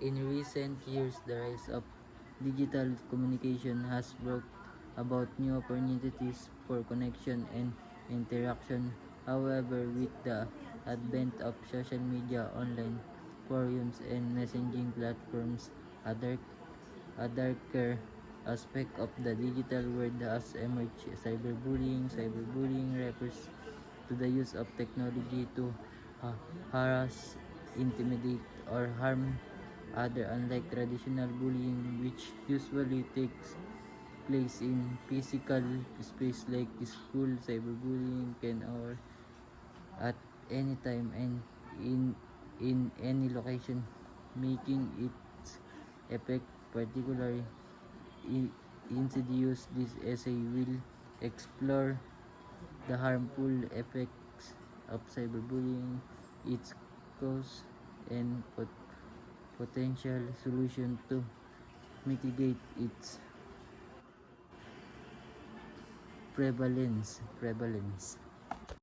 In recent years, the rise of digital communication has brought about new opportunities for connection and interaction. However, with the advent of social media, online forums, and messaging platforms, a, dark, a darker aspect of the digital world has emerged. Cyberbullying refers to the use of technology to harass, intimidate, or harm other, unlike traditional bullying, which usually takes place in physical space like school. Cyberbullying can occur at any time and in any location, making its effect particularly insidious. This essay will explore the harmful effects of cyberbullying, its cause, and potential solution to mitigate its prevalence.